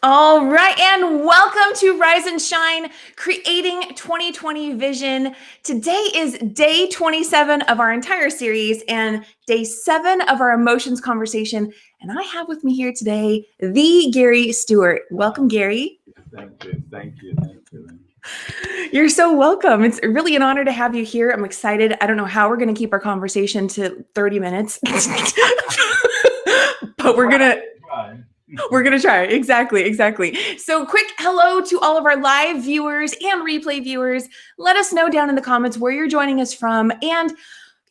All right, and welcome to Rise and Shine, Creating 2020 Vision. Today is day 27 of our entire series and day 7 of our emotions conversation. And I have with me here today the Gary Stuart. Welcome, Gary. Thank you. You're so welcome. It's really an honor to have you here. I'm excited. I don't know how we're going to keep our conversation to 30 minutes, but we're going to try. Exactly. So quick hello to all of our live viewers and replay viewers. Let us know down in the comments where you're joining us from. And,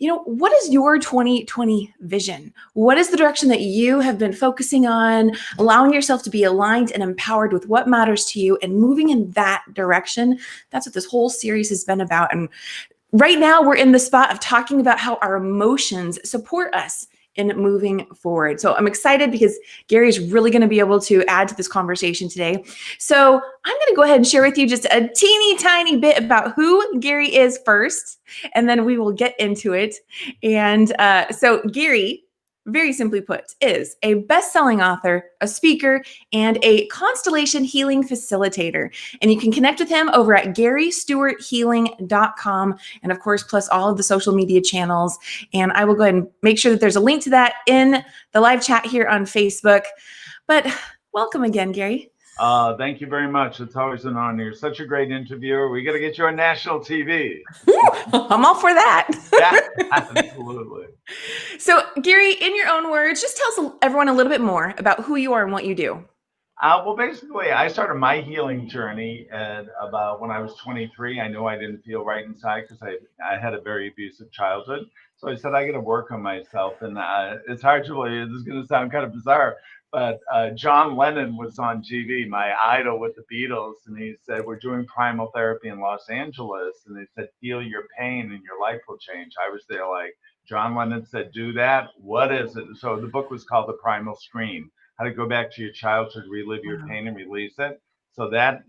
what is your 2020 vision? What is the direction that you have been focusing on, allowing yourself to be aligned and empowered with what matters to you and moving in that direction? That's what this whole series has been about. And right now we're in the spot of talking about how our emotions support us in moving forward. So I'm excited because Gary is really going to be able to add to this conversation today. So I'm going to go ahead and share with you just a teeny tiny bit about who Gary is first, and then we will get into it. And so Gary, very simply put, is a best-selling author, a speaker, and a Constellation healing facilitator. And you can connect with him over at GaryStewartHealing.com. And of course, plus all of the social media channels. And I will go ahead and make sure that there's a link to that in the live chat here on Facebook. But welcome again, Gary. Thank you very much. It's always an honor. You're such a great interviewer. We got to get you on national TV. I'm all for that. Yeah, absolutely. So, Gary, in your own words, just tell everyone a little bit more about who you are and what you do. Well, basically, I started my healing journey at about when I was 23. I knew I didn't feel right inside because I had a very abusive childhood. So I said, I got to work on myself. And it's hard to believe. This is going to sound kind of bizarre. But John Lennon was on TV, my idol with the Beatles. And he said, we're doing primal therapy in Los Angeles. And they said, feel your pain and your life will change. I was there like, John Lennon said, do that. What is it? So the book was called The Primal Scream. How to go back to your childhood, relive your pain and release it. So that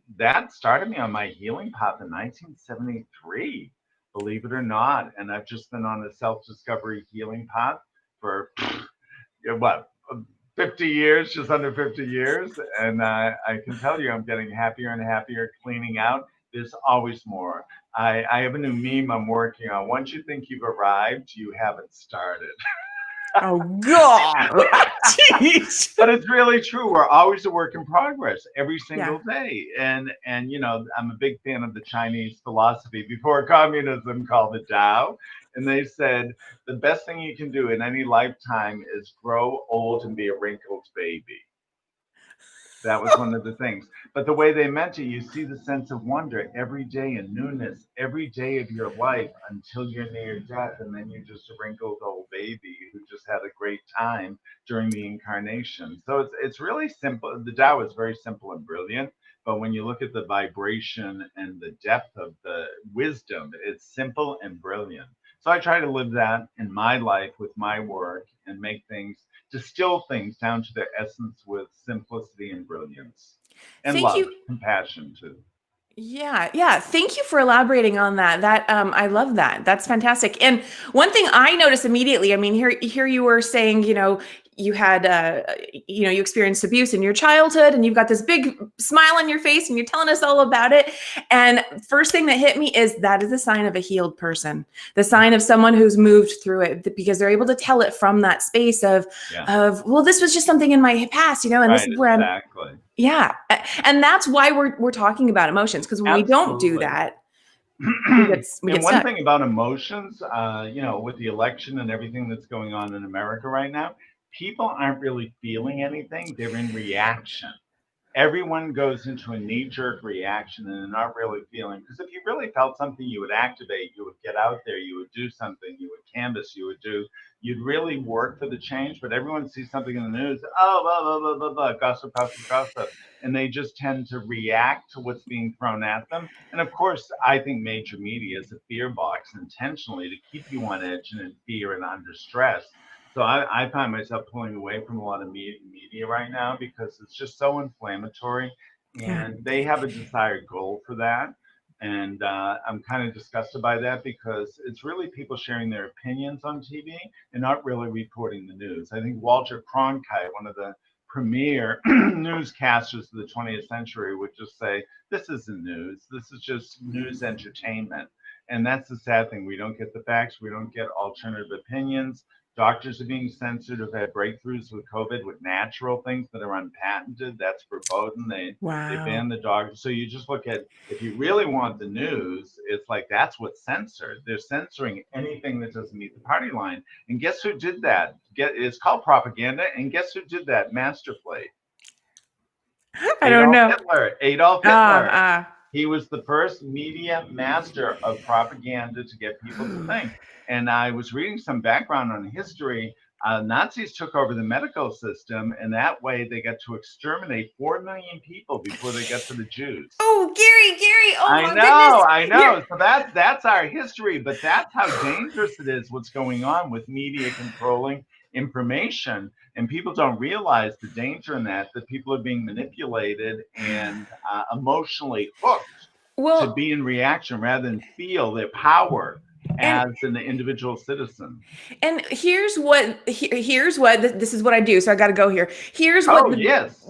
started me on my healing path in 1973, believe it or not. And I've just been on a self-discovery healing path for what, 50 years, just under 50 years. And I can tell you, I'm getting happier and happier, cleaning out. There's always more. I have a new meme I'm working on. Once you think you've arrived, you haven't started. Oh, God. Jeez. But it's really true. We're always a work in progress every single day. And I'm a big fan of the Chinese philosophy before communism called the Tao. And they said the best thing you can do in any lifetime is grow old and be a wrinkled baby. That was one of the things. But the way they meant it, you see the sense of wonder every day and newness every day of your life until you're near death. And then you're just a wrinkled old baby who just had a great time during the incarnation. So it's really simple. The Tao is very simple and brilliant. But when you look at the vibration and the depth of the wisdom, it's simple and brilliant. So I try to live that in my life with my work and make things, distill things down to their essence with simplicity and brilliance and love, compassion too. Yeah. Thank you for elaborating on that. I love that. That's fantastic. And one thing I noticed immediately, I mean, here you were saying, you had, you experienced abuse in your childhood, and you've got this big smile on your face, and you're telling us all about it. And first thing that hit me is that is a sign of a healed person, the sign of someone who's moved through it, because they're able to tell it from that space of, well, this was just something in my past, and this is where exactly. Yeah. And that's why we're talking about emotions, because when we don't do that, we get and stuck. one thing about emotions, with the election and everything that's going on in America right now, people aren't really feeling anything. They're in reaction. Everyone goes into a knee-jerk reaction and they're not really feeling. Because if you really felt something, you would activate, you would get out there, you would do something, you would canvas, you'd really work for the change. But everyone sees something in the news, oh, blah, blah, blah, blah, blah, gossip. And they just tend to react to what's being thrown at them. And of course, I think major media is a fear box intentionally to keep you on edge and in fear and under stress. So I find myself pulling away from a lot of media right now because it's just so inflammatory, and they have a desired goal for that. And I'm kind of disgusted by that because it's really people sharing their opinions on TV and not really reporting the news. I think Walter Cronkite, one of the premier newscasters of the 20th century would just say, this isn't news. This is just news entertainment. And that's the sad thing. We don't get the facts. We don't get alternative opinions. Doctors are being censored who've had breakthroughs with COVID with natural things that are unpatented. That's verboten. They Wow. ban the dog. So you just look at, if you really want the news, it's like that's what's censored. They're censoring anything that doesn't meet the party line. And guess who did that? It's called propaganda. And guess who did that masterfully? I don't Adolf know. Hitler. Adolf Ah, Hitler. ah. He was the first media master of propaganda to get people to think. And I was reading some background on history. Nazis took over the medical system, and that way they got to exterminate 4 million people before they got to the Jews. Oh, Gary! Oh my goodness! I know. So that's our history, but that's how dangerous it is. What's going on with media controlling information, and people don't realize the danger in that people are being manipulated and emotionally hooked to Well, be in reaction rather than feel their power and as an individual citizen. And here's what this is what I do. So I got to go here. Here's what Oh, yes.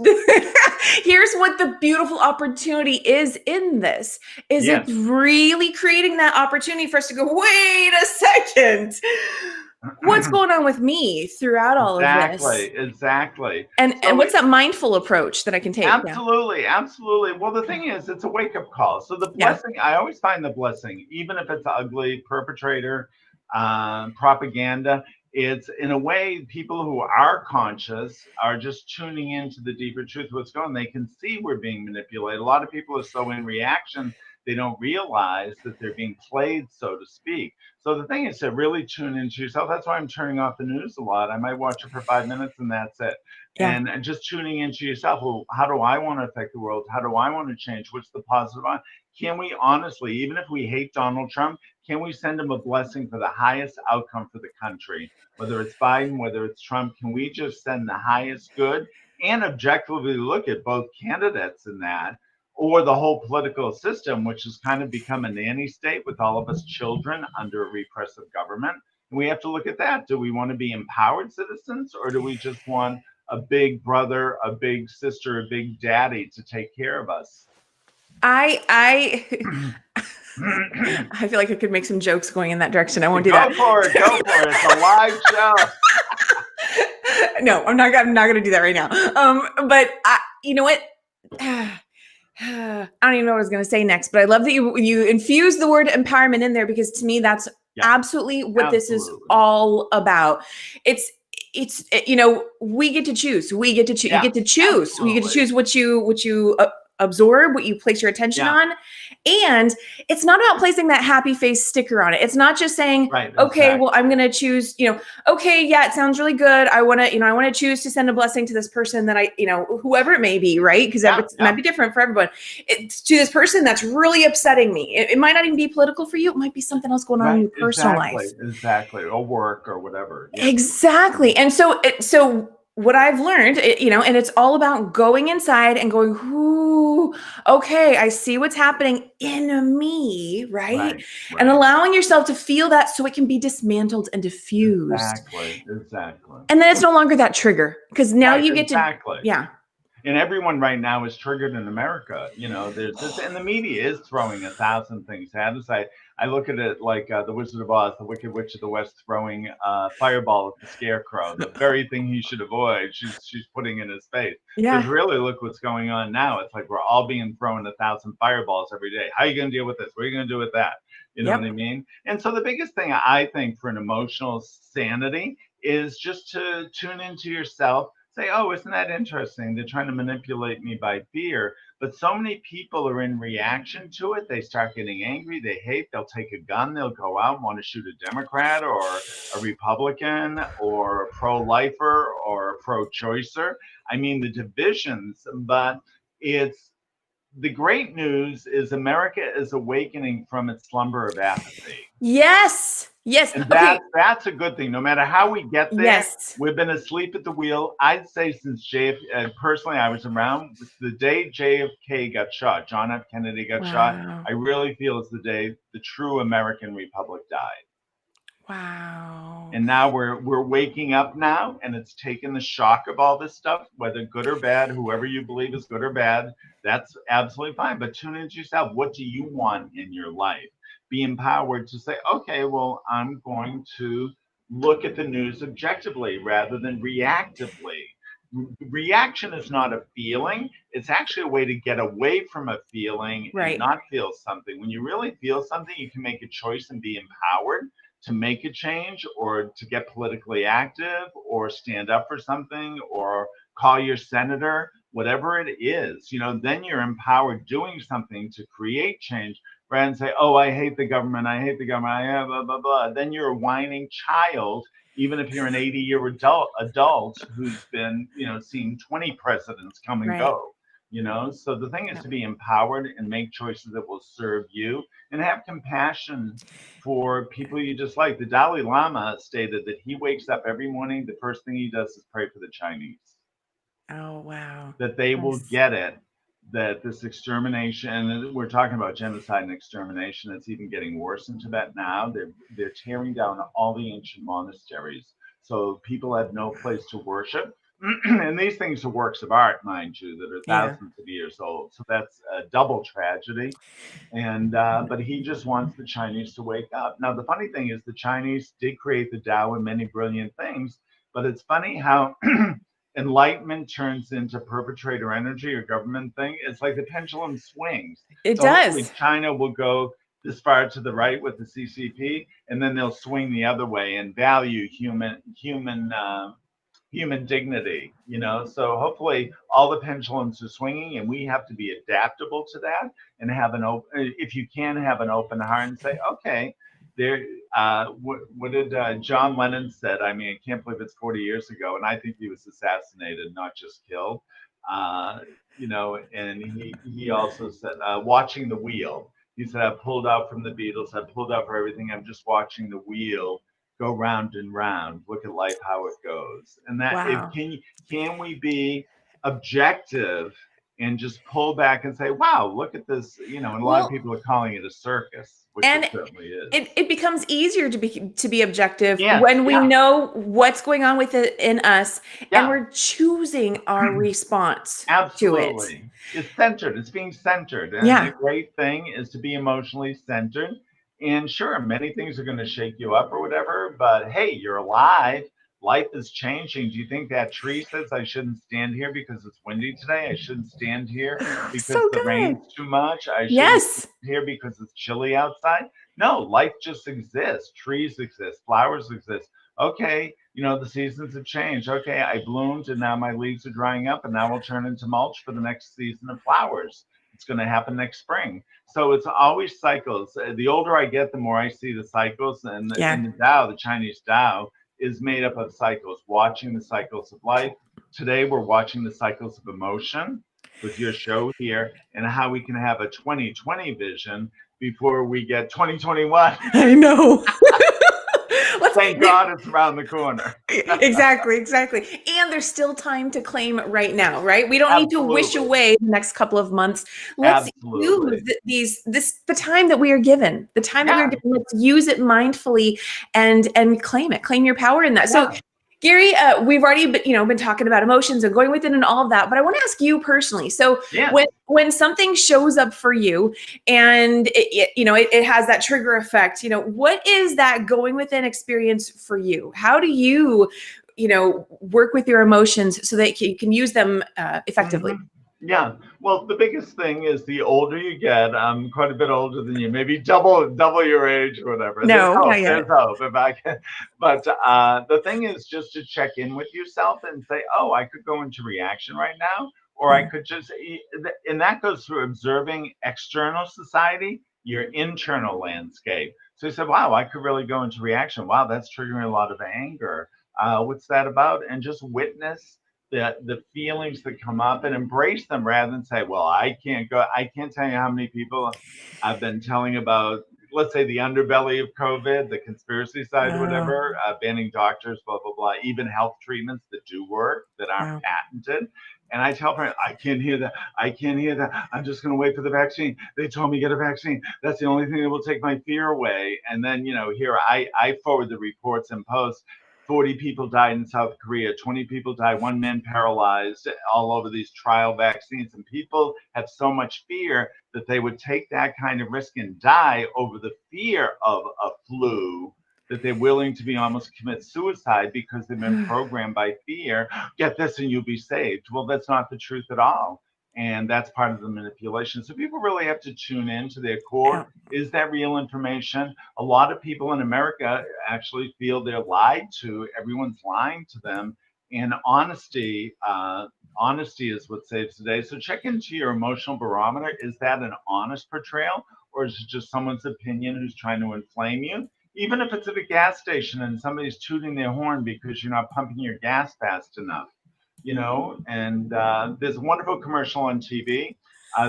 here's what the beautiful opportunity is in this. Is Yes. it's really creating that opportunity for us to go, wait a second. What's going on with me throughout all of this? Exactly. And So what's that mindful approach that I can take? absolutely, absolutely. Well, the thing is, it's a wake-up call. So the Yeah. blessing, I always find the blessing, even if it's ugly, perpetrator, propaganda, it's in a way people who are conscious are just tuning into the deeper truth of what's going on. They can see we're being manipulated. A lot of people are so in reaction, they don't realize that they're being played, so to speak. So the thing is to really tune into yourself. That's why I'm turning off the news a lot. I might watch it for 5 minutes and that's it. Yeah. And just tuning into yourself. Well, how do I want to affect the world? How do I want to change? What's the positive? Can we honestly, even if we hate Donald Trump, can we send him a blessing for the highest outcome for the country? Whether it's Biden, whether it's Trump, can we just send the highest good and objectively look at both candidates in that, or the whole political system, which has kind of become a nanny state with all of us children under a repressive government? And we have to look at that. Do we want to be empowered citizens, or do we just want a big brother, a big sister, a big daddy to take care of us? I I feel like I could make some jokes going in that direction. I won't do that. Go for it. It's a live show. No, I'm not going to do that right now. But you know what? I don't even know what I was going to say next, but I love that you infuse the word empowerment in there, because to me, that's absolutely what this is all about. It's, we get to choose. We get to choose. You get to choose. Absolutely. You get to choose what you absorb, what you place your attention on. And it's not about placing that happy face sticker on it. It's not just saying, okay, well, I'm going to choose, okay, yeah, it sounds really good. I want to choose to send a blessing to this person that whoever it may be, right? Because it might be different for everyone. It's to this person that's really upsetting me. It might not even be political for you. It might be something else going on in your personal life. Exactly. Or work or whatever. Yeah. Exactly. And so what I've learned, and it's all about going inside and going, ooh, okay, I see what's happening in me, right? And allowing yourself to feel that so it can be dismantled and diffused. Exactly. And then it's no longer that trigger, because now you get to, And everyone right now is triggered in America. There's this, and the media is throwing 1,000 things at us. I look at it like the Wizard of Oz, the Wicked Witch of the West throwing a fireball at the Scarecrow, the very thing he should avoid. She's putting in his face. Because really, look what's going on now. It's like we're all being thrown 1,000 fireballs every day. How are you going to deal with this? What are you going to do with that? You know what I mean? And so the biggest thing I think for an emotional sanity is just to tune into yourself. Say, oh, isn't that interesting? They're trying to manipulate me by fear. But so many people are in reaction to it. They start getting angry. They hate. They'll take a gun. They'll go out and want to shoot a Democrat or a Republican or a pro-lifer or a pro-choicer. I mean, the divisions, but the great news is America is awakening from its slumber of apathy. Yes. And that's a good thing. No matter how we get there, we've been asleep at the wheel. I'd say since personally, I was around the day JFK got shot, John F. Kennedy got shot. I really feel it's the day the true American Republic died. Wow. And now we're waking up now, and it's taken the shock of all this stuff, whether good or bad, whoever you believe is good or bad, that's absolutely fine. But tune into yourself. What do you want in your life? Be empowered to say, okay, well, I'm going to look at the news objectively rather than reactively. Reaction is not a feeling. It's actually a way to get away from a feeling and Right. not feel something. When you really feel something, you can make a choice and be empowered to make a change or to get politically active or stand up for something or call your senator, whatever it is, then you're empowered doing something to create change rather than say, oh, I hate the government, I hate the government, I have blah, blah, blah. Then you're a whining child, even if you're an 80-year adult who's been, seeing 20 presidents come and Right. go. So the thing is Yeah. to be empowered and make choices that will serve you and have compassion for people you dislike. The Dalai Lama stated that he wakes up every morning, the first thing he does is pray for the Chinese, Oh, wow. that they will Yes. get it, that this extermination, and we're talking about genocide and extermination, it's even getting worse in Tibet now. They're tearing down all the ancient monasteries. So people have no place to worship. And these things are works of art, mind you, that are Yeah. thousands of years old. So that's a double tragedy. And but he just wants the Chinese to wake up. Now the funny thing is the Chinese did create the Tao and many brilliant things, but it's funny how enlightenment turns into perpetrator energy or government thing. It's like the pendulum swings. It So hopefully does. China will go this far to the right with the CCP, and then they'll swing the other way and value human dignity, So hopefully all the pendulums are swinging, and we have to be adaptable to that and have an open, if you can have an open heart and say, okay, there. What did John Lennon said? I mean, I can't believe it's 40 years ago, and I think he was assassinated, not just killed. Uh, and he also said, watching the wheel. He said, I pulled out from the Beatles. I pulled out for everything. I'm just watching the wheel go round and round. Look at life how it goes. And that if Wow. can we be objective and just pull back and say, wow, look at this, and a lot of Well, people are calling it a circus, which it and certainly is. it becomes easier to be objective Yes, when we yeah, know what's going on with it in us and yeah. we're choosing our response to it. Absolutely. It's centered. It's being centered. And the Yeah. great thing is to be emotionally centered. And sure, many things are going to shake you up or whatever, but hey, you're alive. Life is changing. Do you think that tree says I shouldn't stand here because it's windy today? I shouldn't stand here So because the good. rain's too much? I shouldn't stand Yes. here because it's chilly outside? No, life just exists. Trees exist, flowers exist. Okay, the seasons have changed. Okay, I bloomed and now my leaves are drying up and now we'll turn into mulch for the next season of flowers. It's going to happen next spring. So it's always cycles. The older I get, the more I see the cycles. And Yeah. the Tao, the Chinese Tao, is made up of cycles, watching the cycles of life. Today, we're watching the cycles of emotion with your show here and how we can have a 2020 vision before we get 2021. I know. Let's Thank God it's around the corner. exactly. And there's still time to claim right now, right? We don't need to wish Absolutely. away the next couple of months. Let's use Absolutely. the time that we are given. The time that we are Yeah. given, let's use it mindfully and claim it. Claim your power in that. So Yeah. Gary, we've already been talking about emotions and going within and all of that, but I want to ask you personally. So Yeah. when something shows up for you and it has that trigger effect, what is that going within experience for you? How do you work with your emotions so that you can use them effectively? Mhm. Yeah. Well, the biggest thing is the older you get, I'm quite a bit older than you, maybe double your age or whatever. There's No, hope. not yet. There's hope if I can. But the thing is just to check in with yourself and say, oh, I could go into reaction right now, or I Yeah. could just, and that goes through observing external society, your internal landscape. So you said, wow, I could really go into reaction. Wow, that's triggering a lot of anger. What's that about? And just witness the feelings that come up and embrace them rather than say, well, I can't tell you how many people I've been telling about, let's say, the underbelly of COVID, the conspiracy side, Oh, whatever, banning doctors, blah, blah, blah, even health treatments that do work that aren't wow. patented. And I tell parents, I can't hear that. I can't hear that. I'm just going to wait for the vaccine. They told me get a vaccine. That's the only thing that will take my fear away. And then, here I forward the reports and posts. 40 people died in South Korea, 20 people died, one man paralyzed, all over these trial vaccines. And people have so much fear that they would take that kind of risk and die over the fear of a flu, that they're willing to be almost commit suicide because they've been programmed by fear. Get this and you'll be saved. Well, that's not the truth at all. And that's part of the manipulation. So people really have to tune in to their core. Is that real information? A lot of people in America actually feel they're lied to. Everyone's lying to them. And honesty is what saves the day. So check into your emotional barometer. Is that an honest portrayal, or is it just someone's opinion who's trying to inflame you? Even if it's at a gas station and somebody's tooting their horn because you're not pumping your gas fast enough, and there's a wonderful commercial on TV.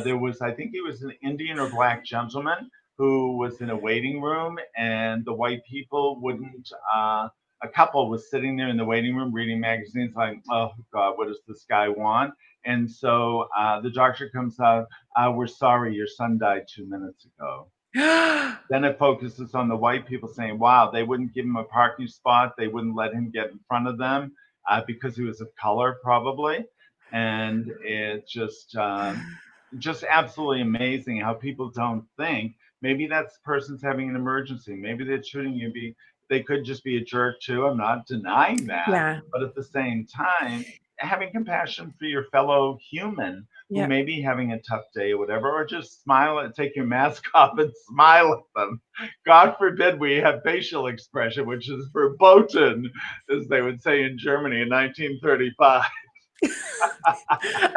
There was, I think he was an Indian or black gentleman who was in a waiting room, and the white people wouldn't, a couple was sitting there in the waiting room reading magazines like, oh God, what does this guy want? And so the doctor comes out, we're sorry, your son died 2 minutes ago. Then it focuses on the white people saying, wow, they wouldn't give him a parking spot. They wouldn't let him get in front of them because he was of color, probably. And it's just absolutely amazing how people don't think. Maybe that person's having an emergency. Maybe they're shooting you. They could just be a jerk too. I'm not denying that. Yeah. But at the same time, having compassion for your fellow human who may be having a tough day or whatever, or just smile and take your mask off and smile at them. God forbid we have facial expression, which is verboten, as they would say in Germany in 1935.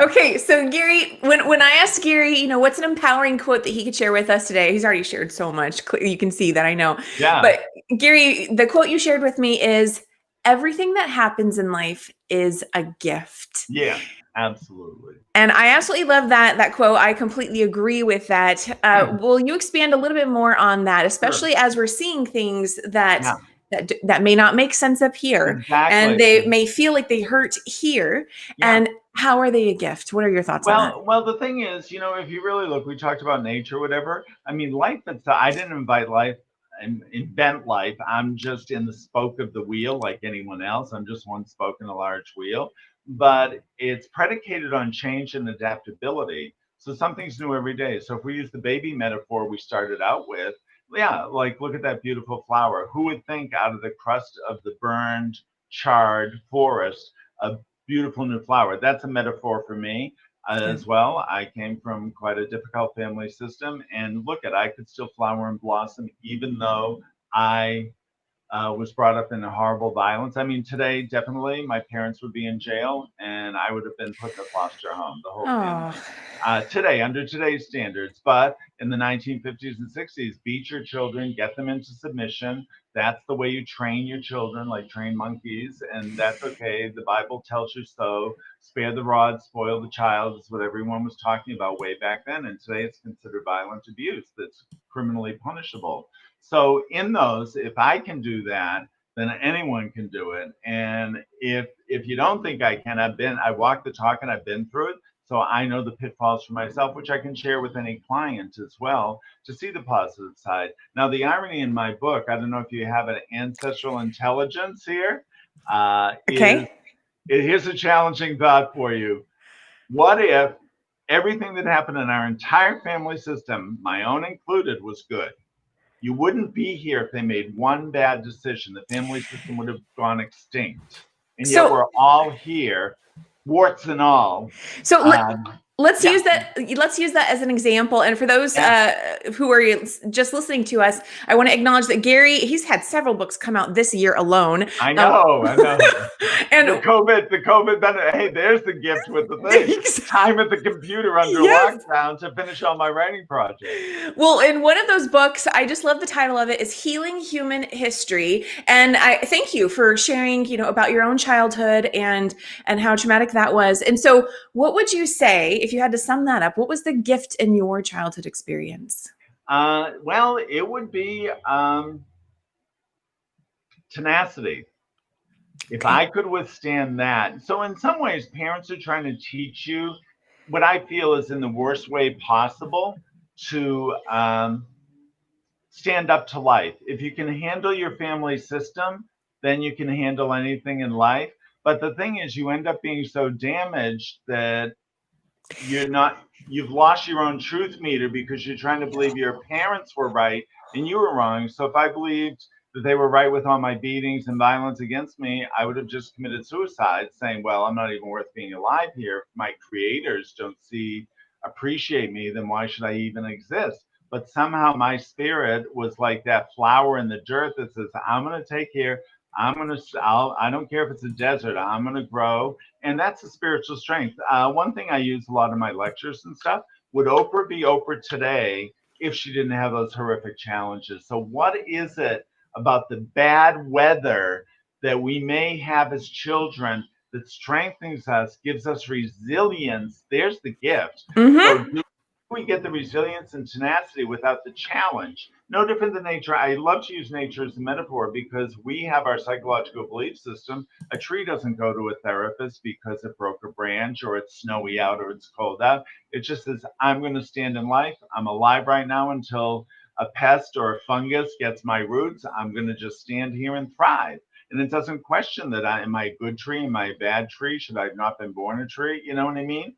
Okay, so Gary, when I asked Gary, what's an empowering quote that he could share with us today? He's already shared so much. You can see that, I know. Yeah. But Gary, the quote you shared with me is, everything that happens in life is a gift. Yeah, absolutely. And I absolutely love that quote. I completely agree with that. Will you expand a little bit more on that, especially as we're seeing things that may not make sense up here, and they may feel like they hurt here, and how are they a gift? What are your thoughts on that? Well, the thing is, if you really look, we talked about nature, whatever. I mean, life itself, I didn't invent life. I'm just in the spoke of the wheel like anyone else. I'm just one spoke in a large wheel. But it's predicated on change and adaptability. So something's new every day. So if we use the baby metaphor we started out with, like look at that beautiful flower. Who would think out of the crust of the burned, charred forest, a beautiful new flower? That's a metaphor for me as well. I came from quite a difficult family system, and I could still flower and blossom even though I was brought up in a horrible violence. I mean, today, definitely, my parents would be in jail and I would have been put in a foster home, the whole family. Today, under today's standards, but in the 1950s and 60s, beat your children, get them into submission. That's the way you train your children, like train monkeys, and that's okay. The Bible tells you so. Spare the rod, spoil the child is what everyone was talking about way back then. And today it's considered violent abuse that's criminally punishable. So in those, if I can do that, then anyone can do it. And if you don't think I can, I walk the talk and I've been through it. So I know the pitfalls for myself, which I can share with any client as well to see the positive side. Now, the irony in my book, I don't know if you have an ancestral intelligence here. Here's a challenging thought for you. What if everything that happened in our entire family system, my own included, was good? You wouldn't be here if they made one bad decision. The family system would have gone extinct. And yet we're all here, warts and all. So let's use that. Let's use that as an example. And for those who are just listening to us, I want to acknowledge that Gary, he's had several books come out this year alone. I know. And the COVID, hey, there's the gift with the thing. Time at the computer under lockdown to finish all my writing projects. Well, in one of those books, I just love the title of it, is Healing Human History. And I thank you for sharing, about your own childhood and how traumatic that was. And so what would you say, if you had to sum that up, what was the gift in your childhood experience? Well, it would be tenacity. If Okay. I could withstand that. So, in some ways, parents are trying to teach you what I feel is in the worst way possible to stand up to life. If you can handle your family system, then you can handle anything in life. But the thing is, you end up being so damaged that you're not, you've lost your own truth meter because you're trying to believe your parents were right and you were wrong. So if I believed that they were right with all my beatings and violence against me, I would have just committed suicide, saying, well, I'm not even worth being alive here. If my creators don't appreciate me, then why should I even exist? But somehow my spirit was like that flower in the dirt that says, I'm going to take care. I don't care if it's a desert, I'm going to grow. And that's a spiritual strength. One thing I use a lot in my lectures and stuff, would Oprah be Oprah today if she didn't have those horrific challenges? So, what is it about the bad weather that we may have as children that strengthens us, gives us resilience? There's the gift. So, Mm-hmm. do we get the resilience and tenacity without the challenge? No different than nature. I love to use nature as a metaphor because we have our psychological belief system. A tree doesn't go to a therapist because it broke a branch or it's snowy out or it's cold out. It just says, I'm going to stand in life. I'm alive right now until a pest or a fungus gets my roots. I'm going to just stand here and thrive. And it doesn't question that am I a good tree? Am I a bad tree? Should I have not been born a tree? You know what I mean?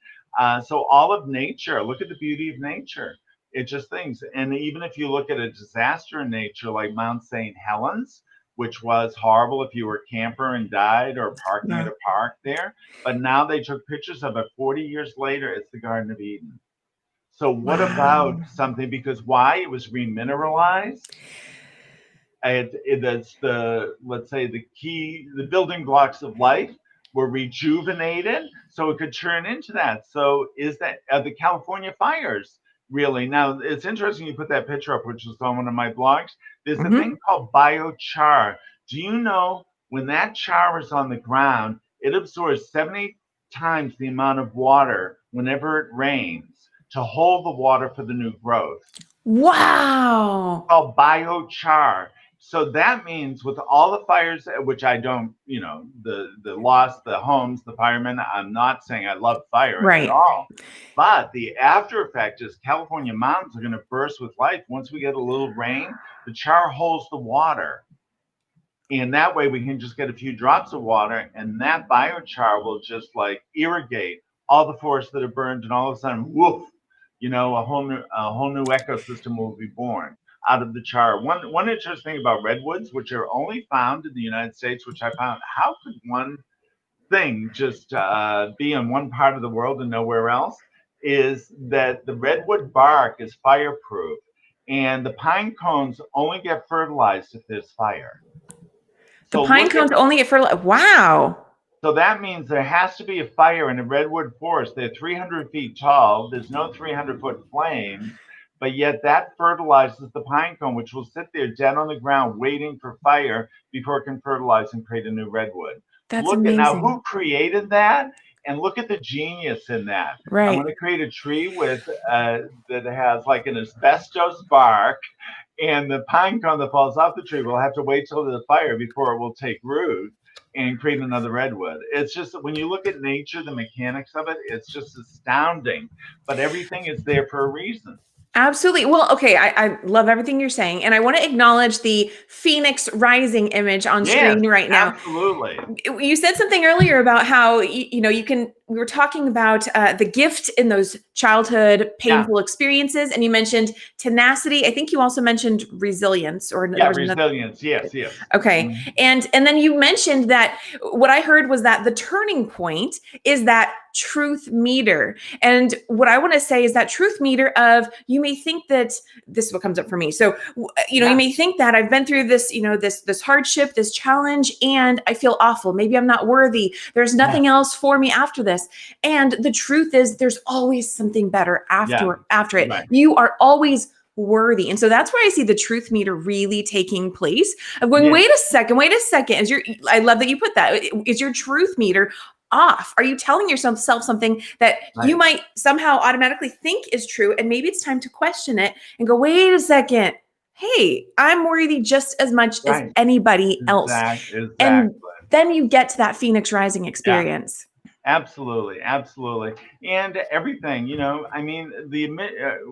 So all of nature, look at the beauty of nature. It just things. And even if you look at a disaster in nature like Mount St. Helens, which was horrible if you were a camper and died or parking at Yeah. a park there, but now they took pictures of it 40 years later. It's the Garden of Eden. So what Wow. about something? Because why? It was remineralized. That's the, let's say, the key, the building blocks of life were rejuvenated so it could turn into that. So is that the California fires really? Now it's interesting you put that picture up, which is on one of my blogs. There's a Mm-hmm. thing called biochar. Do you know when that char is on the ground, it absorbs 70 times the amount of water whenever it rains to hold the water for the new growth? Wow. Called biochar. So that means with all the fires, which I don't, the loss, the homes, the firemen, I'm not saying I love fire at Right. all. But the after effect is California mountains are going to burst with life. Once we get a little rain, the char holds the water. And that way we can just get a few drops of water, and that biochar will just like irrigate all the forests that are burned, and all of a sudden, woof, a whole new ecosystem will be born out of the char. One interesting thing about redwoods, which are only found in the United States, which I found, how could one thing just be in one part of the world and nowhere else, is that the redwood bark is fireproof, and the pine cones only get fertilized if there's fire. The So pine look at cones only get fertile. Wow. so that means there has to be a fire in a redwood forest. They're 300 feet tall. There's no 300-foot flames, but yet that fertilizes the pine cone, which will sit there dead on the ground waiting for fire before it can fertilize and create a new redwood. That's Look at now amazing. who created that, and look at the genius in that. I'm Right. going to create a tree with that has like an asbestos bark, and the pine cone that falls off the tree will have to wait till the fire before it will take root and create another redwood. It's just when you look at nature, the mechanics of it, it's just astounding. But everything is there for a reason. Absolutely. Well, okay, I love everything you're saying. And I want to acknowledge the Phoenix rising image on Yes, screen right now. absolutely. You said something earlier about how we were talking about the gift in those childhood Yeah, painful experiences, and you mentioned tenacity. I think you also mentioned resilience, or there yeah, was another. resilience. Yes, yes. Okay. Mhm. And then you mentioned that what I heard was that the turning point is that truth meter. And what I want to say is that truth meter of, you may think that this is what comes up for me. So, you Yeah, may think that I've been through this, this hardship, this challenge, and I feel awful. Maybe I'm not worthy. There's yeah, nothing else for me after this. And the truth is there's always something better yeah. after it. Right, You are always worthy. And so that's where I see the truth meter really taking place of going, yes, wait a second. I love that you put that. Is your truth meter off? Are you telling yourself something that you right, might somehow automatically think is true? And maybe it's time to question it and go, wait a second. Hey, I'm worthy just as much as right. anybody else. And Exactly. then you get to that Phoenix Rising Yeah. experience. Absolutely, absolutely, and everything. I mean,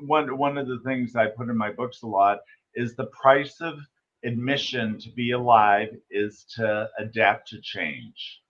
one of the things I put in my books a lot is the price of admission to be alive is to adapt to change.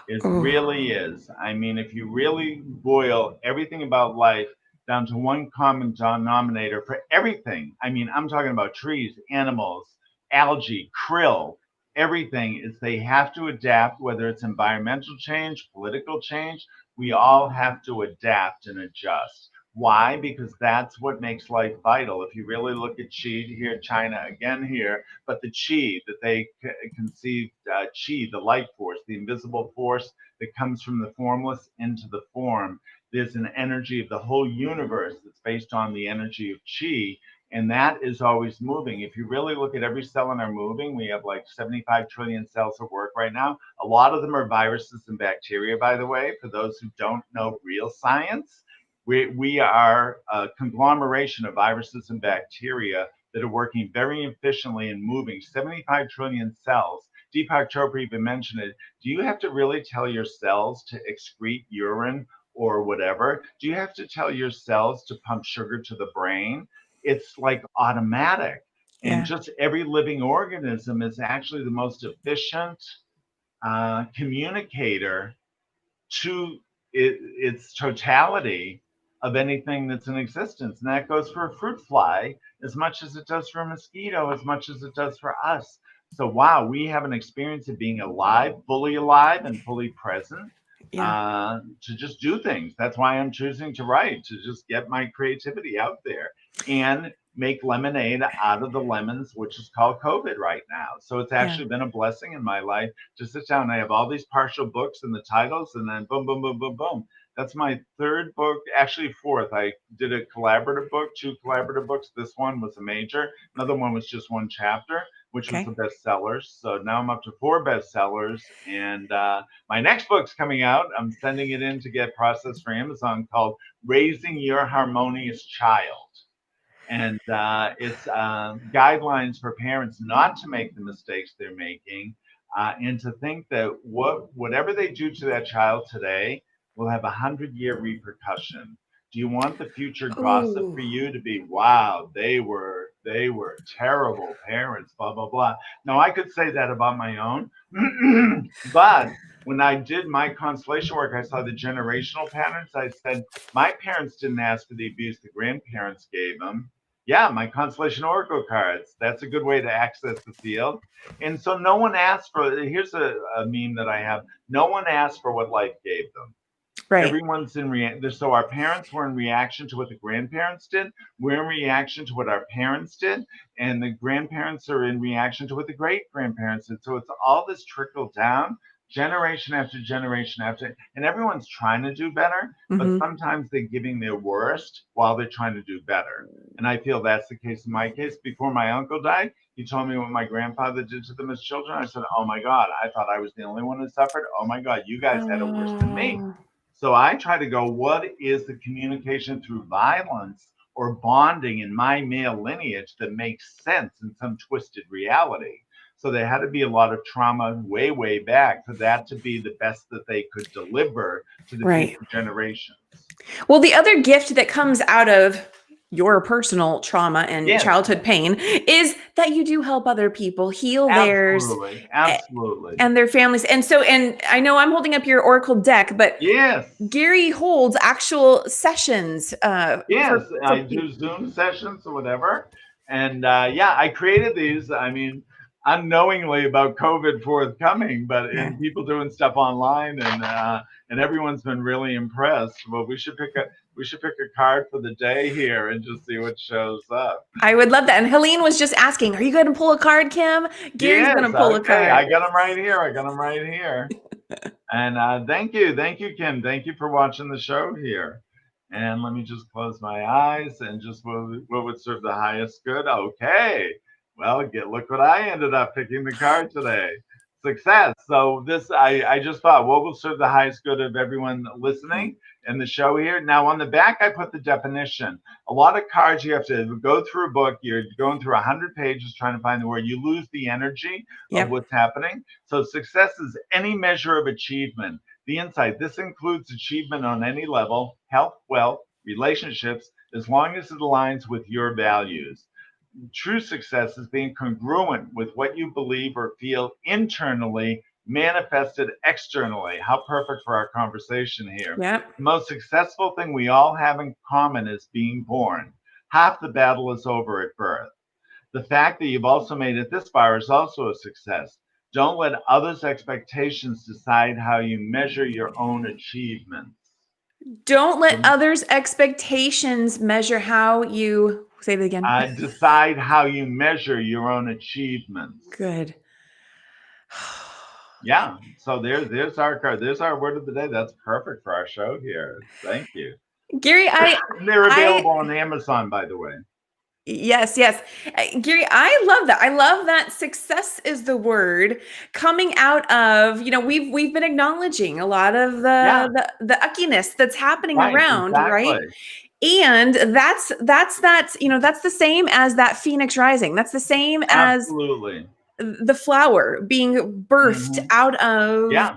It Oh, really is. I mean, if you really boil everything about life down to one common denominator for everything, I mean, I'm talking about trees, animals, algae, krill, everything is they have to adapt, whether it's environmental change, political change, we all have to adapt and adjust. Why? Because that's what makes life vital. If you really look at Chi here, China again here, but the Chi that they conceived, Chi, the life force, the invisible force that comes from the formless into the form. There's an energy of the whole universe that's based on the energy of Chi, and that is always moving. If you really look at every cell in our moving, we have like 75 trillion cells at work right now. A lot of them are viruses and bacteria, by the way, for those who don't know real science. We are a conglomeration of viruses and bacteria that are working very efficiently and moving 75 trillion cells. Deepak Chopra even mentioned it. Do you have to really tell your cells to excrete urine or whatever? Do you have to tell your cells to pump sugar to the brain? It's like automatic. And yeah, just every living organism is actually the most efficient communicator to its totality of anything that's in existence. And that goes for a fruit fly as much as it does for a mosquito, as much as it does for us. So, wow, we have an experience of being alive and fully present yeah, to just do things. That's why I'm choosing to write, to just get my creativity out there and make lemonade out of the lemons, which is called COVID right now. So it's yeah. actually been a blessing in my life to sit down. I have all these partial books and the titles, and then boom, boom, boom, boom, boom. That's my third book, actually fourth. I did a collaborative book, two collaborative books. This one was a major. Another one was just one chapter, which was Okay. the bestsellers. So now I'm up to 4 bestsellers, and my next book's coming out. I'm sending it in to get processed for Amazon, called Raising Your Harmonious Child. And it's guidelines for parents not to make the mistakes they're making, and to think that whatever they do to that child today will have 100-year repercussion. Do you want the future gossip Oh, for you to be, wow, they were terrible parents, blah blah blah? Now I could say that about my own, but when I did my constellation work, I saw the generational patterns. I said my parents didn't ask for the abuse the grandparents gave them. Yeah, my Constellation Oracle cards. That's a good way to access the field. And so no one asked for, here's a meme that I have. No one asked for what life gave them. right. Everyone's in reaction. So our parents were in reaction to what the grandparents did. We're in reaction to what our parents did. And the grandparents are in reaction to what the great grandparents did. So it's all this trickle down generation after generation after, and everyone's trying to do better, but Hmm. sometimes they're giving their worst while they're trying to do better. And I feel that's the case in my case. Before my uncle died, he told me what my grandfather did to them as children. I said, oh my God, I thought I was the only one who suffered. Oh my God, you guys had it worse than me. Oh, So I try to go, what is the communication through violence or bonding in my male lineage that makes sense in some twisted reality? So there had to be a lot of trauma way, way back for that to be the best that they could deliver to the right. future generations. Well, the other gift that comes out of your personal trauma and Yes, childhood pain is that you do help other people heal theirs absolutely. Absolutely. and their families. And so, and I know I'm holding up your Oracle deck, but Yes. Gary holds actual sessions Yes, for I do Zoom sessions or whatever. And yeah, I created these. I mean, unknowingly about COVID forthcoming, but yeah. in people doing stuff online, and everyone's been really impressed. Well, we should pick a card for the day here and just see what shows up. I would love that. And Helene was just asking, are you going to pull a card, Kim? Gary's going Yes, to pull a okay, card. I got them right here. I got them right here. And thank you, Kim. Thank you for watching the show here. And let me just close my eyes and just what would serve the highest good. Okay. Well, look what I ended up picking the card today. success. So this, I just thought, what will serve the highest good of everyone listening in the show here? Now on the back, I put the definition. A lot of cards, you have to go through a book. You're going through 100 pages trying to find the word. You lose the energy of Yep. what's happening. So success is any measure of achievement. The insight, this includes achievement on any level, health, wealth, relationships, as long as it aligns with your values. True success is being congruent with what you believe or feel internally, manifested externally. How perfect for our conversation here. Yep. The most successful thing we all have in common is being born. Half the battle is over at birth. The fact that you've also made it this far is also a success. Don't let others' expectations decide how you measure your own achievements. Don't let others' expectations measure how you say it again. Decide how you measure your own achievements. Good. Yeah. So there's our card. There's our word of the day. That's perfect for our show here. Thank you. Gary, They're I available on Amazon, by the way. yes, yes. Gary, I love that. I love that success is the word coming out of, we've been acknowledging a lot of Yeah. the uckiness that's happening Right. around, right? Exactly. And that's the same as that phoenix rising. That's the same as Absolutely. the flower being birthed Hmm. out of Yeah.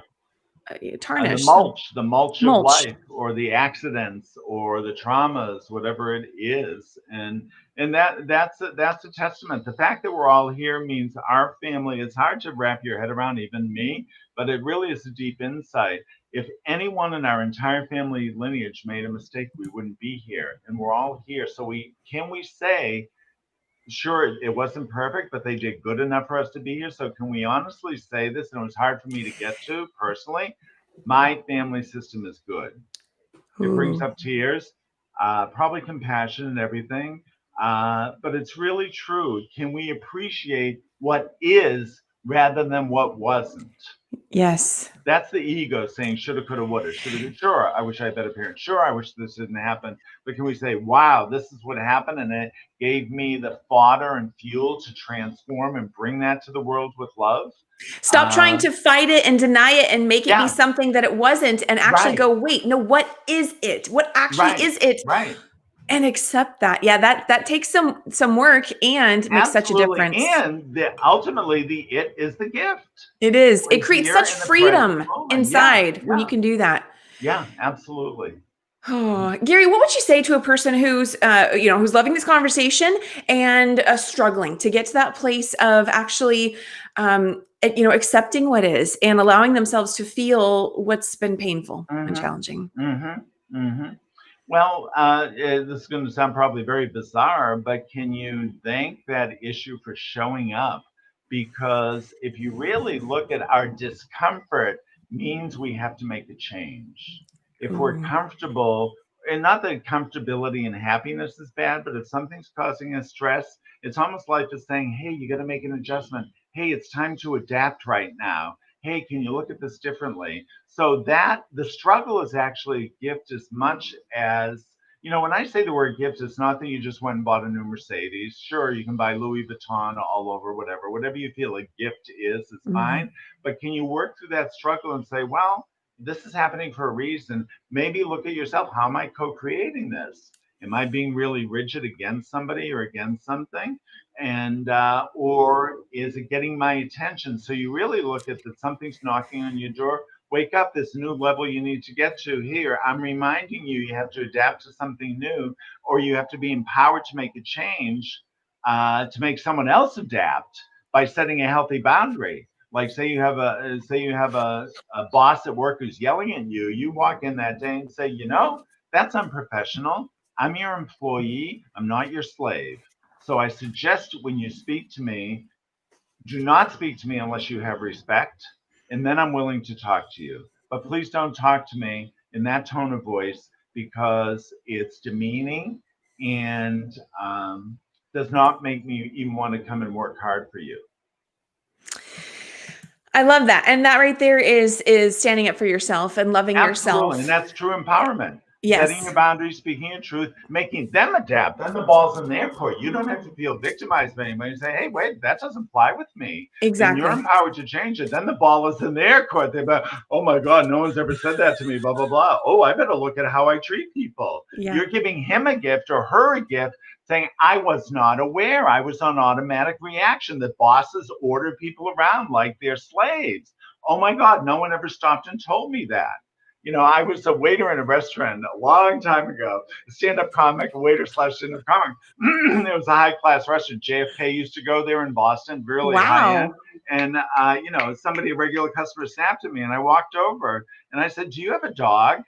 The tarnish, mulch of mulch. life, or the accidents, or the traumas, whatever it is, and that's a testament. The fact that we're all here means our family. It's hard to wrap your head around, even me, but it really is a deep insight. If anyone in our entire family lineage made a mistake, we wouldn't be here, and we're all here. So we say, sure, it wasn't perfect, but they did good enough for us to be here. So can we honestly say this? And it was hard for me to get to personally. My family system is good. It brings Ooh, up tears, probably compassion and everything. But it's really true. Can we appreciate what is rather than what wasn't? yes. That's the ego saying shoulda, coulda, woulda, shoulda. Sure, I wish I had better parents. Sure, I wish this didn't happen. But can we say, wow, this is what happened, and it gave me the fodder and fuel to transform and bring that to the world with love? Stop trying Uh, to fight it and deny it and make it be yeah, something that it wasn't and actually right, go, wait, no, what is it? What actually right, is it? right. And accept that. Yeah, that takes some work and makes such a Absolutely. difference. And ultimately, the it is the gift. It is. It We're creates here such in the present freedom moment. Yeah, inside when you yeah, can do that. yeah, absolutely. Oh, Gary, what would you say to a person who's loving this conversation and struggling to get to that place of actually, accepting what is and allowing themselves to feel what's been painful and Hmm. challenging? Hmm. Hmm. Well, this is going to sound probably very bizarre, but can you thank that issue for showing up? Because if you really look at our discomfort, means we have to make a change. If we're Ooh, comfortable, and not that comfortability and happiness is bad, but if something's causing us stress, it's almost like just saying, hey, you got to make an adjustment. Hey, it's time to adapt right now. Hey, can you look at this differently? So that the struggle is actually a gift as much as, when I say the word gift, it's not that you just went and bought a new Mercedes. Sure, you can buy Louis Vuitton all over, whatever you feel a gift is mhm. fine. But can you work through that struggle and say, well, this is happening for a reason? Maybe look at yourself. How am I co-creating this? Am I being really rigid against somebody or against something? And or is it getting my attention? So you really look at that something's knocking on your door. Wake up, this new level you need to get to here. I'm reminding you, you have to adapt to something new, or you have to be empowered to make a change, to make someone else adapt by setting a healthy boundary. Like say you have a boss at work who's yelling at you. You walk in that day and say, that's unprofessional. I'm your employee. I'm not your slave. So I suggest when you speak to me, do not speak to me unless you have respect, and then I'm willing to talk to you. But please don't talk to me in that tone of voice because it's demeaning and does not make me even want to come and work hard for you. I love that. And that right there is standing up for yourself and loving Absolutely. And yourself. that's true empowerment. setting Yes. your boundaries, speaking your truth, making them adapt. Then the ball's in their court. You don't have to feel victimized by anybody. Say, hey, wait, that doesn't fly with me. And you're Exactly. empowered to change it. Then the ball is in their court. They're like, oh my God, no one's ever said that to me, blah, blah, blah. Oh, I better look at how I treat people. Yeah. You're giving him a gift or her a gift saying, I was not aware. I was on automatic reaction that bosses order people around like they're slaves. Oh my God, no one ever stopped and told me that. I was a waiter in a restaurant a long time ago, a stand-up comic, a waiter slash stand-up comic. It was a high-class restaurant. JFK used to go there in Boston, really high-end. Wow. And, a regular customer snapped at me, and I walked over, and I said, do you have a dog?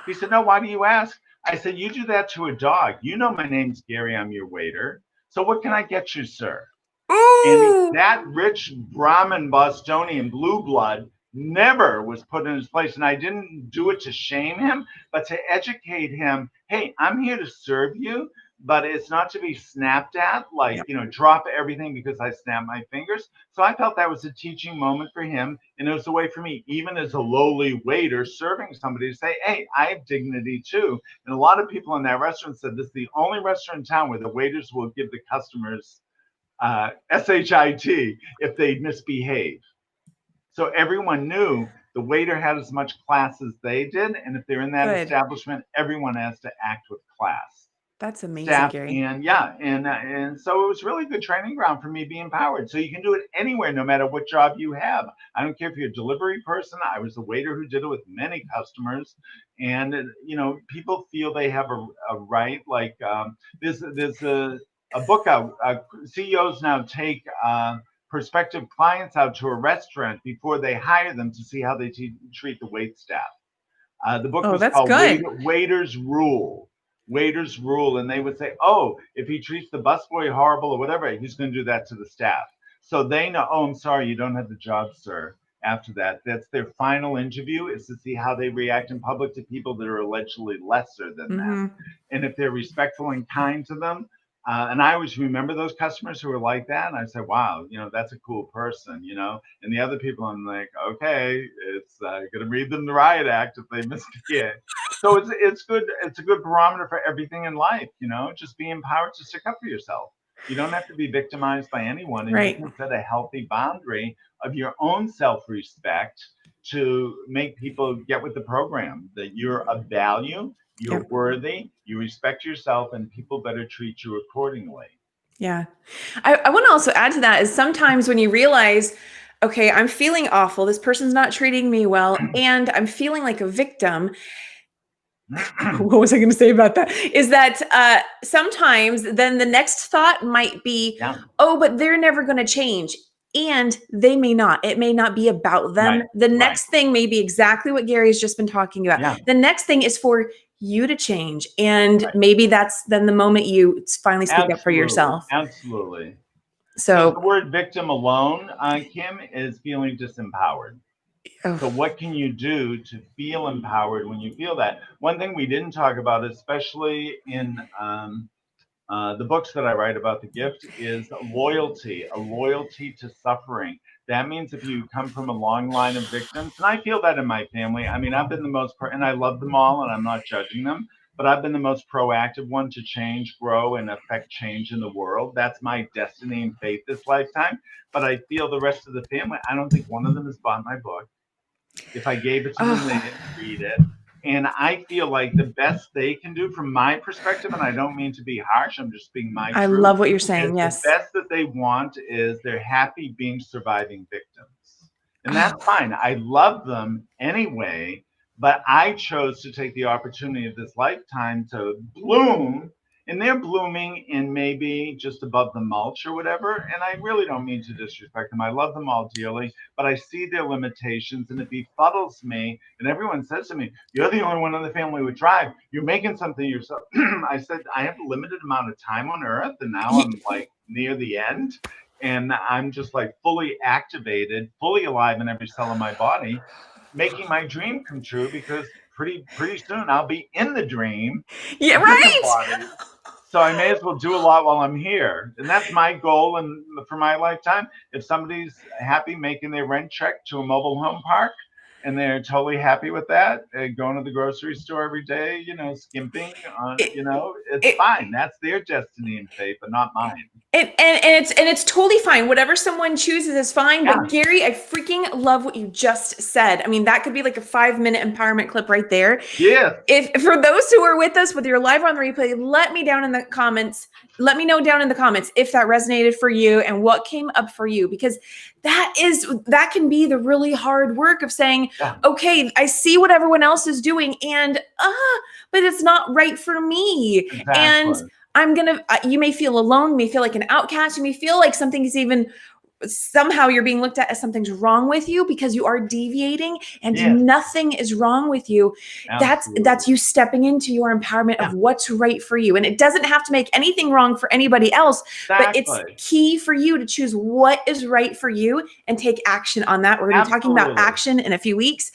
He said, no, why do you ask? I said, you do that to a dog. You know my name's Gary, I'm your waiter. So what can I get you, sir? And Ooh. that rich Brahmin Bostonian blue blood never was put in his place. And I didn't do it to shame him, but to educate him. Hey, I'm here to serve you, but it's not to be snapped at, like, Yep. drop everything because I snap my fingers. So I felt that was a teaching moment for him. And it was a way for me, even as a lowly waiter serving somebody, to say, hey, I have dignity too. And a lot of people in that restaurant said this is the only restaurant in town where the waiters will give the customers SHIT if they misbehave. So everyone knew the waiter had as much class as they did. And if they're in that Good. establishment, everyone has to act with class. That's amazing, Staff Gary. and yeah, and so it was really good training ground for me being empowered. So you can do it anywhere, no matter what job you have. I don't care if you're a delivery person. I was a waiter who did it with many customers, and people feel they have a right. Like there's a book out. CEOs now take prospective clients out to a restaurant before they hire them to see how they treat the wait staff. The book Oh, was that's called good. Waiters Rule. Waiters Rule. And they would say, oh, if he treats the busboy horrible or whatever, he's going to do that to the staff. So they know, oh, I'm sorry, you don't have the job, sir. After that, that's their final interview, is to see how they react in public to people that are allegedly lesser than them. Mm-hmm. And if they're respectful and kind to them, and I always remember those customers who were like that. And I said, wow, that's a cool person. And the other people, I'm like, okay, it's going to read them the riot act if they misbehave. So it's good. It's a good barometer for everything in life. Just be empowered to stick up for yourself. You don't have to be victimized by anyone, and you Right. can set a healthy boundary of your own self-respect to make people get with the program that you're of value, you're Yep. worthy, you respect yourself, and people better treat you accordingly. Yeah. I want to also add to that is sometimes when you realize, okay, I'm feeling awful, this person's not treating me well, and I'm feeling like a victim. What was I going to say about that? Is that sometimes then the next thought might be, Yeah, oh, but they're never going to change. And they may not. It may not be about them. right, The right. next thing may be exactly what Gary's just been talking about. Yeah, The next thing is for you to change. And right. maybe that's then the moment you finally speak up for Absolutely, yourself. absolutely. Because the So, word victim alone, Kim, is feeling disempowered. So, oh, what can you do to feel empowered when you feel that? One thing we didn't talk about, especially in the books that I write about the gift, is a loyalty to suffering. That means if you come from a long line of victims, and I feel that in my family. I mean, I've been the most, and I love them all, and I'm not judging them, but I've been the most proactive one to change, grow, and affect change in the world. That's my destiny and fate this lifetime. But I feel the rest of the family, I don't think one of them has bought my book. If I gave it to them, they oh, didn't read it. And I feel like the best they can do from my perspective, and I don't mean to be harsh, I'm just being my I truth, love what you're is saying. the Yes. best that they want is they're happy being surviving victims. And Oh, that's fine. I love them anyway, but I chose to take the opportunity of this lifetime to bloom, and they're blooming in maybe just above the mulch or whatever. And I really don't mean to disrespect them. I love them all dearly, but I see their limitations, and it befuddles me. And everyone says to me, you're the only one in the family with drive. You're making something yourself. I said, I have a limited amount of time on earth, and now I'm like near the end. And I'm just like fully activated, fully alive in every cell of my body, making my dream come true, because pretty soon I'll be in the dream, yeah, a different right. body. So I may as well do a lot while I'm here. And that's my goal and for my lifetime. If somebody's happy making their rent check to a mobile home park and they're totally happy with that. Going to the grocery store every day, skimping on, It, it's it, fine. That's their destiny and fate, but not mine. And it's totally fine. Whatever someone chooses is fine. Yeah. But Gary, I freaking love what you just said. I mean, that could be like a 5-minute empowerment clip right there. Yeah. If for those who are with us, whether you're live or on the replay, let me know down in the comments if that resonated for you and what came up for you, because that can be the really hard work of saying, Yeah. okay, I see what everyone else is doing, and but it's not right for me. Exactly. And you may feel alone, you may feel like an outcast, you may feel like something's even somehow you're being looked at as something's wrong with you because you are deviating, and Yes. nothing is wrong with you. Absolutely. That's you stepping into your empowerment of what's right for you. And it doesn't have to make anything wrong for anybody else, Exactly. but it's key for you to choose what is right for you and take action on that. We're going to be talking about action in a few weeks.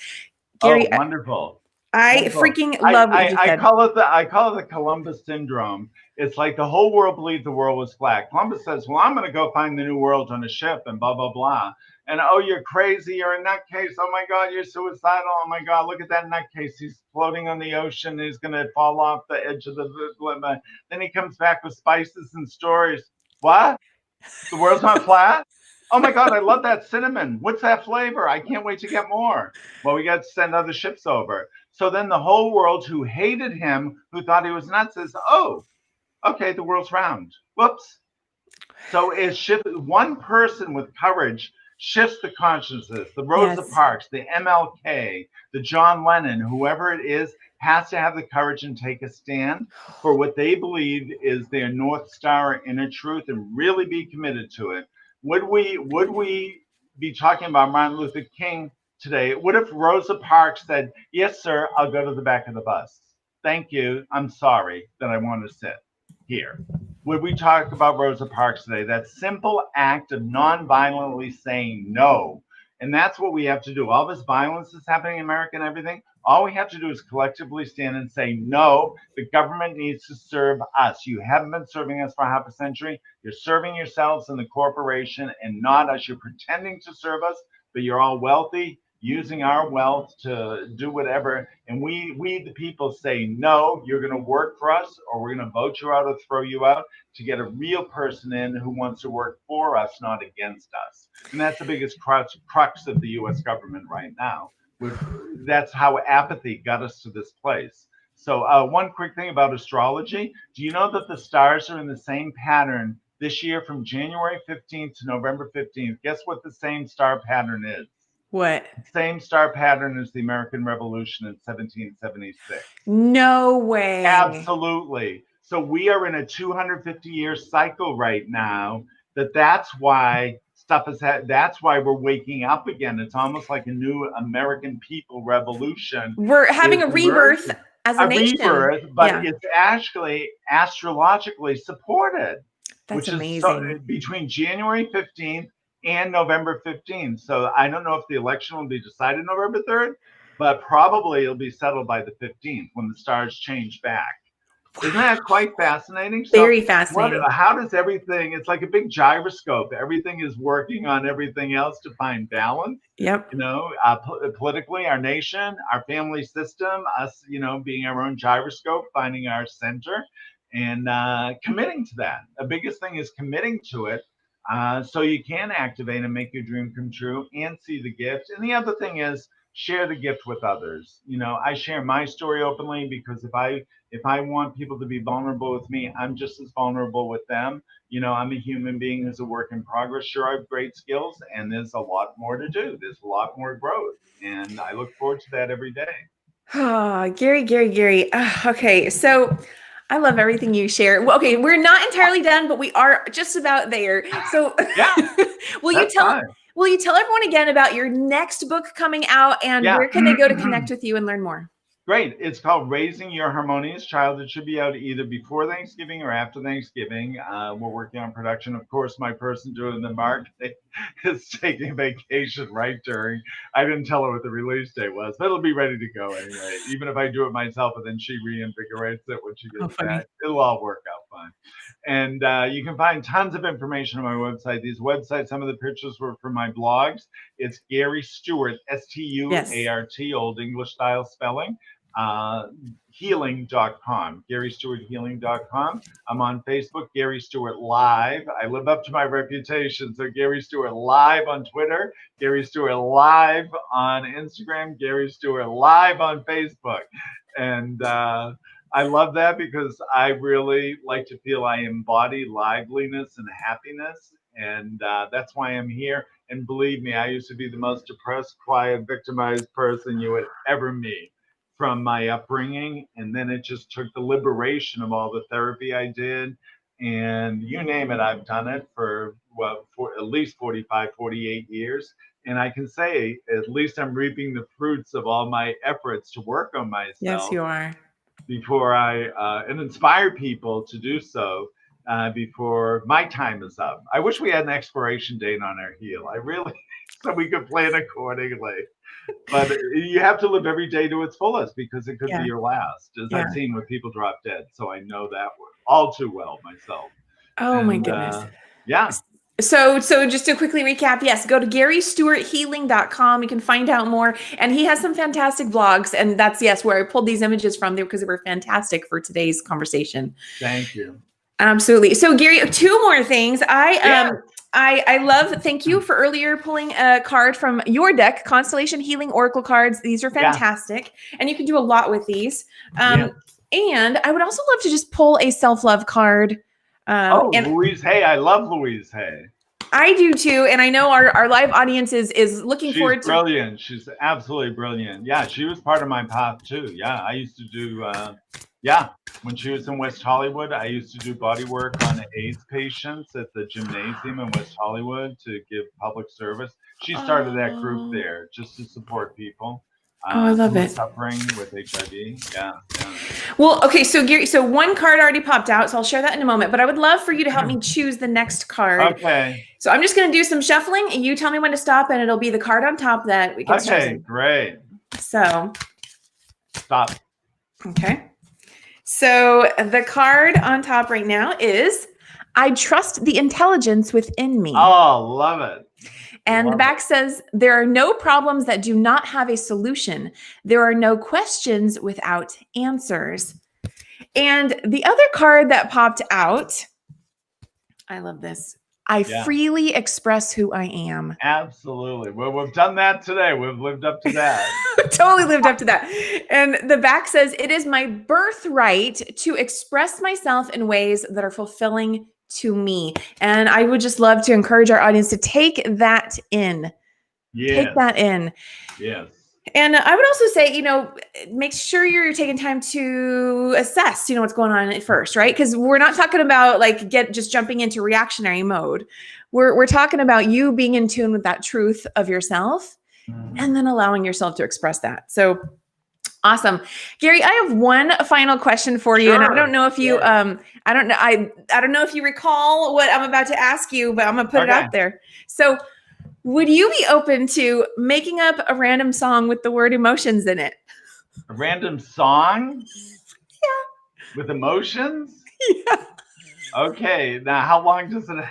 Gary, wonderful. I freaking love what you just said. I call it the Columbus syndrome. It's like the whole world believed the world was flat. Columbus says, well, I'm going to go find the new world on a ship and blah, blah, blah. And, oh, you're crazy. You're a nutcase. Oh, my God, you're suicidal. Oh, my God, look at that nutcase. He's floating on the ocean. He's going to fall off the edge of the... Then he comes back with spices and stories. What? The world's not flat? Oh my God, I love that cinnamon. What's that flavor? I can't wait to get more. Well, we got to send other ships over. So then the whole world who hated him, who thought he was nuts, says, oh, okay, the world's round. Whoops. So it shifts. One person with courage shifts the consciousness. The Rosa Parks, the MLK, the John Lennon, whoever it is, has to have the courage and take a stand for what they believe is their North Star inner truth and really be committed to it. Would we be talking about Martin Luther King today? What if Rosa Parks said, yes, sir, I'll go to the back of the bus. Thank you. I'm sorry that I want to sit here. Would we talk about Rosa Parks today? That simple act of non-violently saying no. And that's what we have to do. All this violence that's happening in America and everything, all we have to do is collectively stand and say, no, the government needs to serve us. You haven't been serving us for half a century. You're serving yourselves and the corporation and not us. You're pretending to serve us, but you're all wealthy, using our wealth to do whatever. And we the people say, no, you're going to work for us, or we're going to vote you out or throw you out, to get a real person in who wants to work for us, not against us. And that's the biggest crux of the US government right now. That's how apathy got us to this place. So one quick thing about astrology. Do you know that the stars are in the same pattern this year from January 15th to November 15th? Guess what the same star pattern is? What? Same star pattern as the American Revolution in 1776. No way. Absolutely. So we are in a 250-year cycle right now. That's why stuff is. That's why we're waking up again. It's almost like a new American people revolution. We're having a rebirth as a nation. Rebirth, but it's actually astrologically supported. That's amazing. Is so, between January 15th and November 15th. So I don't know if the election will be decided November 3rd, but probably it'll be settled by the 15th when the stars change back. Wow. Isn't that quite fascinating? Very fascinating. How does everything, it's like a big gyroscope. Everything is working on everything else to find balance. Yep. Politically, our nation, our family system, us, being our own gyroscope, finding our center and committing to that. The biggest thing is committing to it. So you can activate and make your dream come true and see the gift. And the other thing is share the gift with others. I share my story openly because if I want people to be vulnerable with me, I'm just as vulnerable with them. I'm a human being who's a work in progress. Sure, I have great skills and there's a lot more to do. There's a lot more growth. And I look forward to that every day. Oh, Gary. Okay, so I love everything you share. Well, okay, we're not entirely done, but we are just about there. So yeah, will you tell everyone again about your next book coming out and where can they go to connect with you and learn more? Great. It's called Raising Your Harmonious Child. It should be out either before Thanksgiving or after Thanksgiving. We're working on production. Of course, my person doing the marketing is taking vacation right during. I didn't tell her what the release date was, but it'll be ready to go anyway. Even if I do it myself and then she reinvigorates it when she gets back, it'll all work out fine. And you can find tons of information on my website. These websites, some of the pictures were from my blogs. It's Gary Stuart, Stuart, Old English style spelling, healing.com, GaryStewartHealing.com. I'm on Facebook, Gary Stewart Live. I live up to my reputation. So Gary Stewart Live on Twitter, Gary Stewart Live on Instagram, Gary Stewart Live on Facebook. And I love that because I really like to feel I embody liveliness and happiness. And that's why I'm here. And believe me, I used to be the most depressed, quiet, victimized person you would ever meet from my upbringing. And then it just took the liberation of all the therapy I did. And you name it, I've done it for at least 45, 48 years. And I can say, at least I'm reaping the fruits of all my efforts to work on myself. Yes, you are. Before and inspire people to do so before my time is up. I wish we had an expiration date on our heel. I really, so we could plan accordingly. But you have to live every day to its fullest because it could be your last, as I've seen when people drop dead. So I know that all too well myself. Oh, my goodness. Yeah. So just to quickly recap, yes, go to GaryStewartHealing.com. You can find out more. And he has some fantastic blogs. And that's, yes, where I pulled these images from there because they were fantastic for today's conversation. Thank you. Absolutely. So Gary, two more things. I love, thank you for earlier pulling a card from your deck, Constellation Healing Oracle cards. These are fantastic. And you can do a lot with these. And I would also love to just pull a self-love card. Louise Hay. I love Louise Hay. I do too. And I know our live audience is looking forward to. She's brilliant. She's absolutely brilliant. Yeah, she was part of my path too. Yeah, I used to do, when she was in West Hollywood, I used to do body work on AIDS patients at the gymnasium in West Hollywood to give public service. She started that group there just to support people. I love it. Suffering with HIV. Yeah. Well, okay. So Gary, so one card already popped out, so I'll share that in a moment, but I would love for you to help me choose the next card. Okay. So I'm just going to do some shuffling and you tell me when to stop and it'll be the card on top that we can start. Okay, great. So. Stop. Okay. So the card on top right now is, I trust the intelligence within me. Oh, love it. And the back says, there are no problems that do not have a solution. There are no questions without answers. And the other card that popped out, I love this. I freely express who I am. Absolutely. Well, we've done that today. We've lived up to that. Totally lived up to that. And the back says, it is my birthright to express myself in ways that are fulfilling to me. And I would just love to encourage our audience to take that in. Yes. Take that in. Yes. And I would also say, make sure you're taking time to assess, what's going on at first, right? Because we're not talking about just jumping into reactionary mode. We're talking about you being in tune with that truth of yourself and then allowing yourself to express that. So awesome. Gary, I have one final question for you. And I don't know if you, I don't know if you recall what I'm about to ask you, but I'm going to put it out there. So would you be open to making up a random song with the word emotions in it? A random song? Yeah. With emotions? Yeah. Okay. Now, how long does it?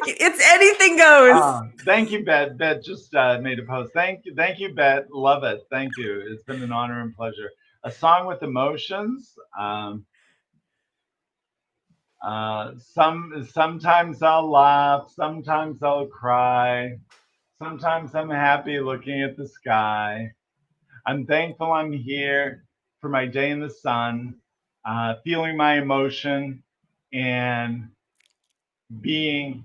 It's anything goes. Thank you, Bet. Bet just made a post. Thank you, Bet. Love it. Thank you. It's been an honor and pleasure. A song with emotions. Sometimes I'll laugh. Sometimes I'll cry. Sometimes I'm happy looking at the sky. I'm thankful I'm here for my day in the sun, feeling my emotion and being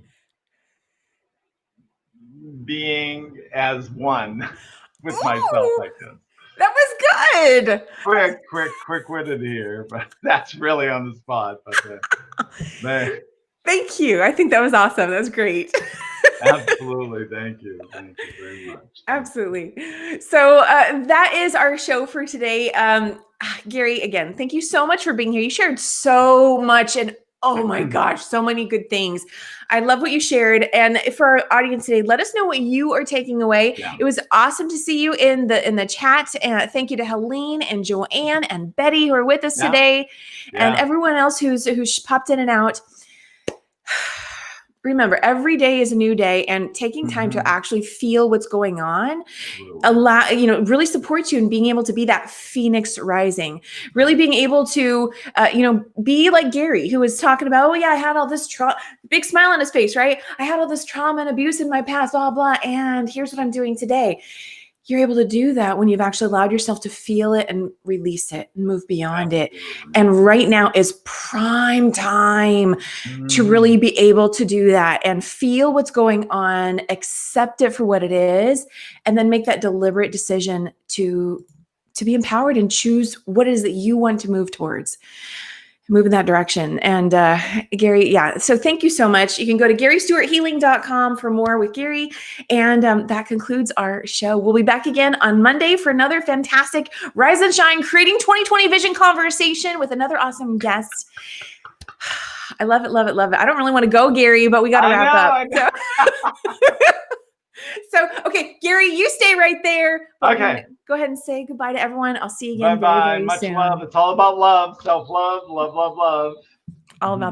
as one with myself like this. That was good. Quick-witted here, but that's really on the spot. But thank you. I think that was awesome. That was great. Absolutely. Thank you. Thank you very much. Absolutely. So that is our show for today. Gary, again, thank you so much for being here. You shared so much and oh my gosh, so many good things. I love what you shared. And for our audience today, let us know what you are taking away. Yeah. It was awesome to see you in the chat. And thank you to Helene and Joanne and Betty who are with us today and everyone else who's popped in and out. remember, every day is a new day, and taking time to actually feel what's going on really supports you in being able to be that phoenix rising, really being able to, be like Gary, who was talking about, oh yeah, I had all this big smile on his face, right? I had all this trauma and abuse in my past, blah, blah, and here's what I'm doing today. You're able to do that when you've actually allowed yourself to feel it and release it and move beyond it. And right now is prime time to really be able to do that and feel what's going on, accept it for what it is, and then make that deliberate decision to be empowered and choose what it is that you want to move towards. Move in that direction. And Gary, yeah. So thank you so much. You can go to GaryStewartHealing.com for more with Gary. And that concludes our show. We'll be back again on Monday for another fantastic Rise and Shine Creating 2020 Vision conversation with another awesome guest. I love it, love it, love it. I don't really want to go, Gary, but we got to wrap up. So, okay, Gary, you stay right there. Okay. Go ahead and say goodbye to everyone. I'll see you again Bye-bye. very Much soon. love. It's all about love, self-love, love, love, love. All about that.